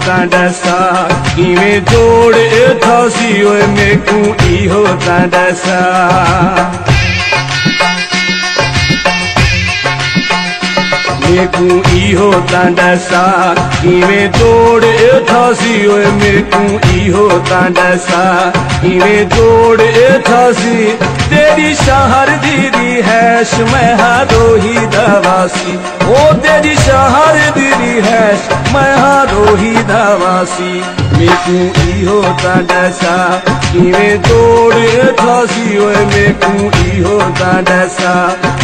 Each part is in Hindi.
दसा किवें जोड़ थासी ओए मेकू इहो ता दसा मेकू इहो ता दसा किवें जोड़ थासी ओए मेकू इहो ता दसा किवें जोड़ थासी तेरी शहर दीदी हैश मैं हारोही दवासी ओ तेरी शहर दीदी हैश मैं हारोही दवासी मेकू इहो ता दसा किवें जोड़ थासी ओए मेकू इहो ता दसा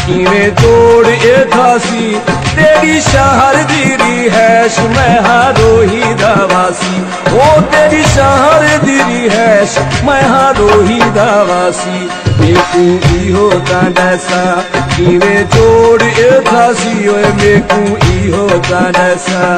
किवें जोड़ थासी तेरी शहर दीदी हैश मैं हारोही दवासी ओ तेरी शहर दीदी हैश मैं हारोही दवासी मेकू इहो ता दसा किवें जोड़ थासी ओए मेकू इहो ता दसा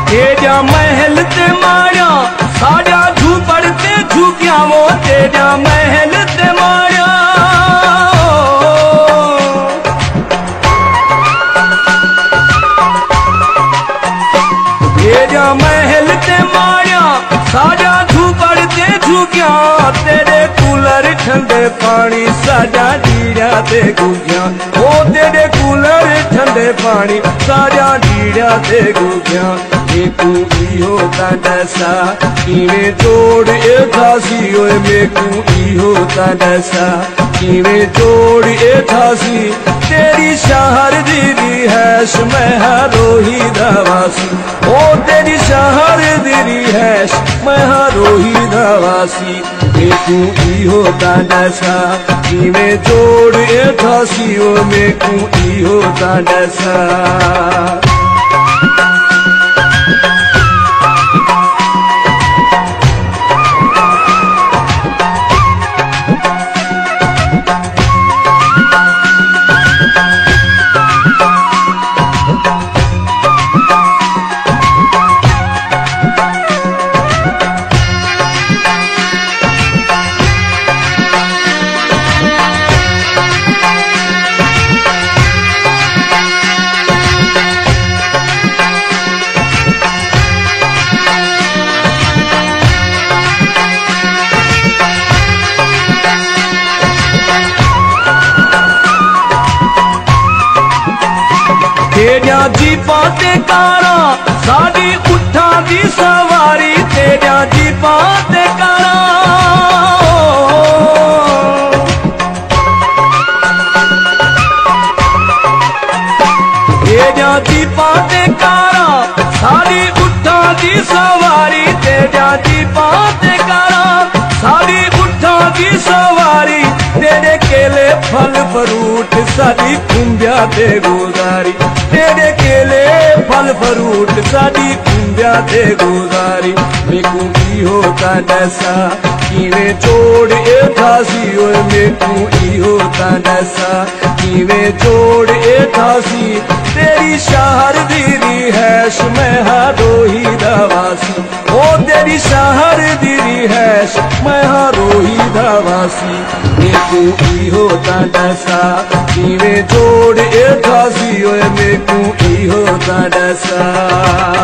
तेरा महल ते मारिया साड़ा झूपड़ ते झुकिया वो तेरा महल ते मारिया तेरा महल ते मारिया साड़ा झूपड़ ते झुकिया तेरे कूलर ठंडे पानी साड़ा डीड़ा ते गुगिया ओ तेरे कूलर ठंडे पानी साड़ा डीड़ा ते गुगिया मेकू इहो ता दसा किवें जोड़ थासी ओए मेकू इहो ता दसा किवें जोड़ थासी तेरी शहर दीदी हैश मैं हारोही दवासी ओ तेरी शहर दीदी हैश मैं हारोही दवासी मेकू इहो ता दसा किवें जोड़ थासी ओ मेकू इहो ता दसा तेरा जीपा ते कारा साड़ी उठा दी सवारी तेरा जीपा ते कारा तेरा जीपा ते कारा साड़ी उठा दी सवारी तेरा जीपा ते कारा साड़ी उठा दी सवारी तेरे केले फल फ्रूट साड़ी कुंबिया ते गुजारी तेरे केले फल फ्रूट साड़ी कुंबिया ते गुजारी मेकू इहो ता दसा किवें जोड़ थासी ओए मेकू इहो ता दसा किवें जोड़ थासी तेरी शहर दीदी हैश मैं हारोही दवासी ओ तेरी शहर दीदी हैश मैं हारोही दवासी मेकू इहो ता दसा किवें जोड़ थासी ओए मेकू इहो ता दसा।